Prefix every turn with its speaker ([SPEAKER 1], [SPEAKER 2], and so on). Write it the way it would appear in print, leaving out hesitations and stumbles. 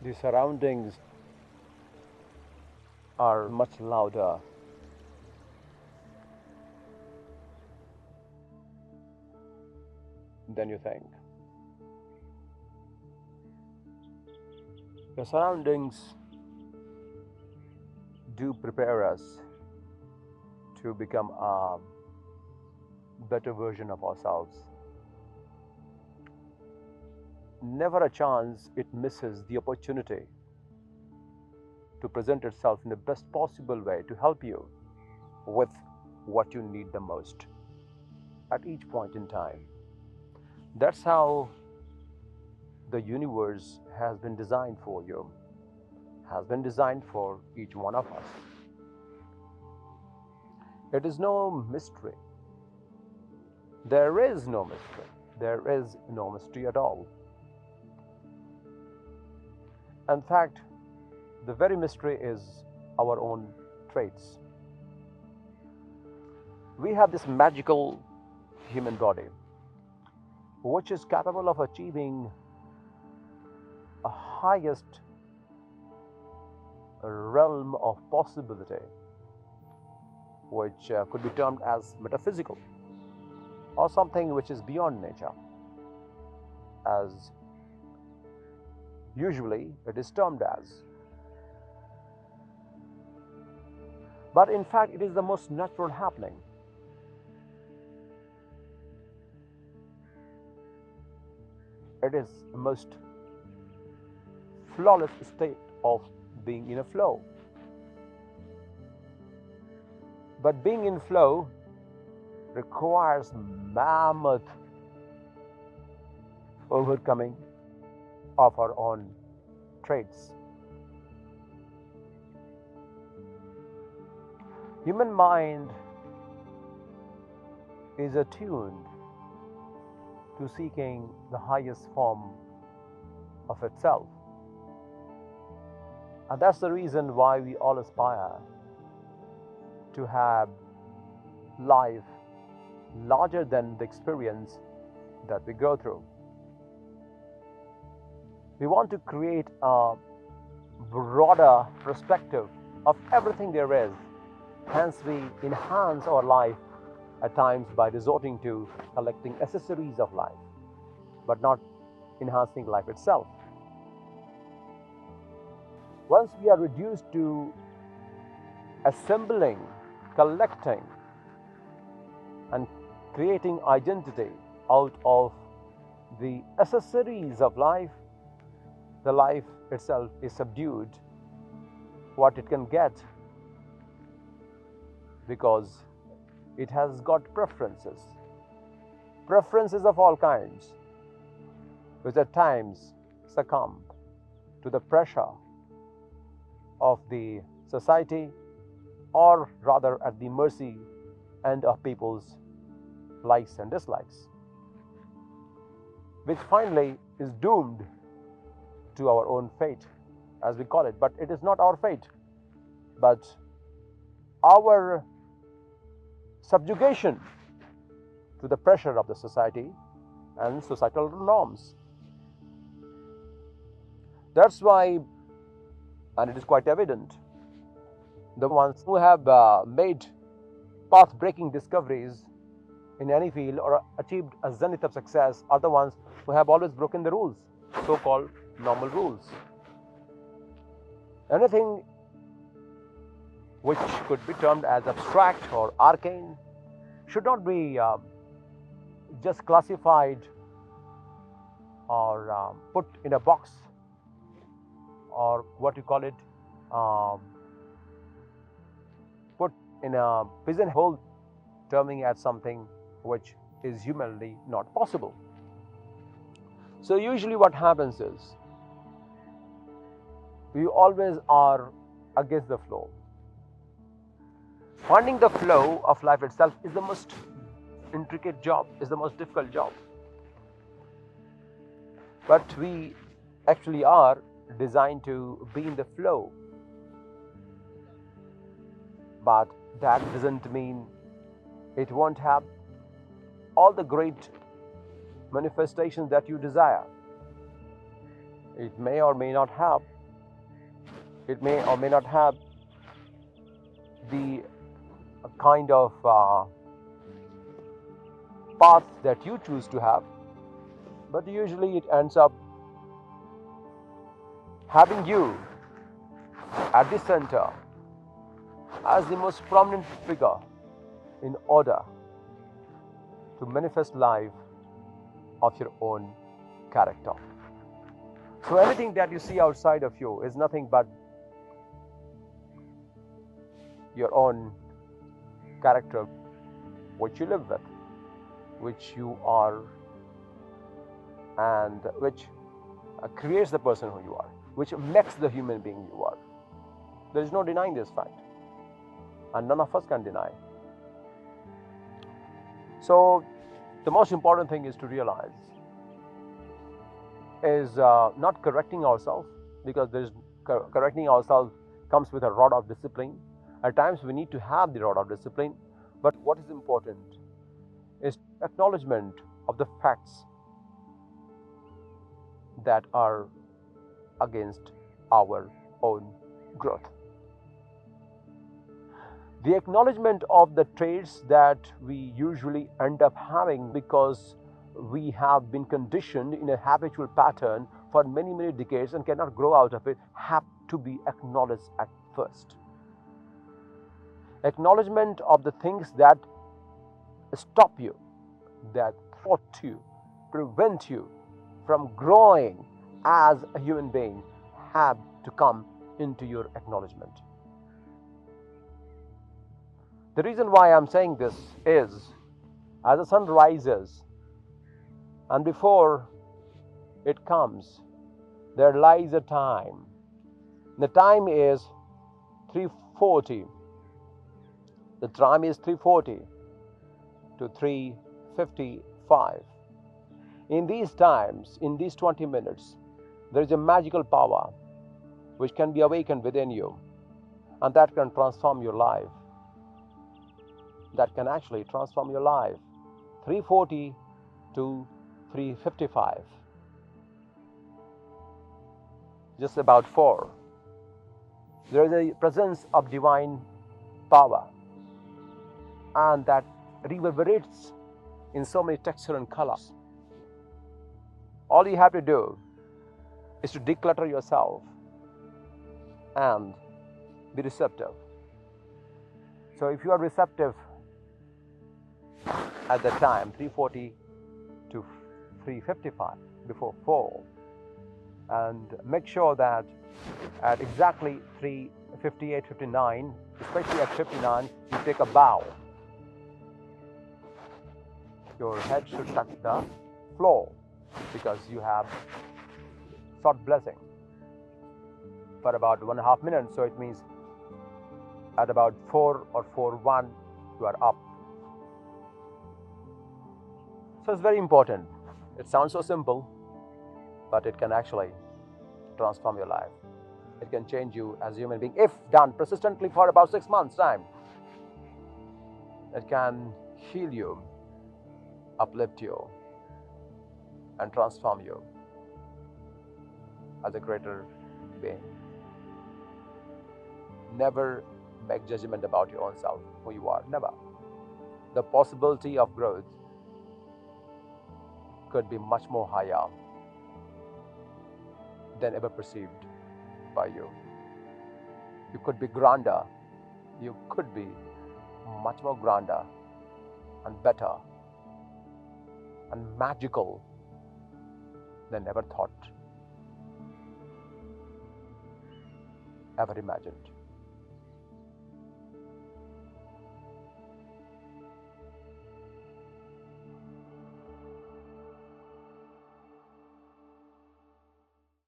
[SPEAKER 1] The surroundings are much louder than you think. The surroundings do prepare us to become a better version of ourselves. Never a chance it misses the opportunity to present itself in the best possible way to help you with what you need the most at each point in time. That's how the universe has been designed for you, has been designed for each one of us. It is no mystery. There is no mystery. There is no mystery at all. In fact, the very mystery is our own traits. We have this magical human body which is capable of achieving a highest realm of possibility, which could be termed as metaphysical, or something which is beyond nature, as usually it is termed as. But in fact, it is the most natural happening. It is the most flawless state of being in a flow. But being in flow requires mammoth overcoming of our own traits. Human mind is attuned to seeking the highest form of itself. And that's the reason why we all aspire to have life larger than the experience that we go through. We want to create a broader perspective of everything there is. Hence, we enhance our life at times by resorting to collecting accessories of life, but not enhancing life itself. Once we are reduced to assembling, collecting, and creating identity out of the accessories of life, the life itself is subdued, what it can get, because it has got preferences of all kinds, which at times succumb to the pressure of the society, or rather at the mercy and of people's likes and dislikes, which finally is doomed to our own fate, as we call it. But it is not our fate, but our subjugation to the pressure of the society and societal norms. That's why, and it is quite evident, the ones who have made path-breaking discoveries in any field or achieved a zenith of success are the ones who have always broken the rules, so-called normal rules. Anything which could be termed as abstract or arcane should not be just classified or put in a box, or what you call it, put in a pigeonhole, terming as something which is humanly not possible. So usually what happens is, we always are against the flow. Finding the flow of life itself is the most intricate job, is the most difficult job. But we actually are designed to be in the flow. But that doesn't mean it won't have all the great manifestations that you desire. It may or may not have It may or may not have the kind of path that you choose to have, but usually it ends up having you at the center as the most prominent figure in order to manifest life of your own character. So anything that you see outside of you is nothing but your own character, which you live with, which you are, and which creates the person who you are, which makes the human being you are. There is no denying this fact, and none of us can deny. So the most important thing is to realize is not correcting ourselves, because correcting ourselves comes with a rod of discipline. At times we need to have the rod of discipline, but what is important is acknowledgement of the facts that are against our own growth. The acknowledgement of the traits that we usually end up having because we have been conditioned in a habitual pattern for many, many decades and cannot grow out of it have to be acknowledged at first. Acknowledgement of the things that stop you, that thwart you, prevent you from growing as a human being have to come into your acknowledgement. The reason why I'm saying this is, as the sun rises and before it comes, there lies a time. The time is 3:40. The time is 3:40 to 3:55. In these times, in these 20 minutes, there is a magical power which can be awakened within you, and that can transform your life. That can actually transform your life. 3:40 to 3:55. Just about 4. There is a presence of divine power, and that reverberates in so many textures and colors. All you have to do is to declutter yourself and be receptive. So if you are receptive at the time 3:40 to 3:55, before 4, and make sure that at exactly 3:58, 59, especially at 59, you take a bow. Your head should touch the floor because you have sought blessing for about 1.5 minutes. So it means at about 4 or 4:1, you are up. So it's very important. It sounds so simple, but it can actually transform your life. It can change you as a human being if done persistently for about 6 months' time. It can heal you, uplift you, and transform you as a greater being. Never make judgment about your own self, who you are. Never. The possibility of growth could be much more higher than ever perceived by you. You could be grander. You could be much more grander and better and magical than ever thought, ever imagined.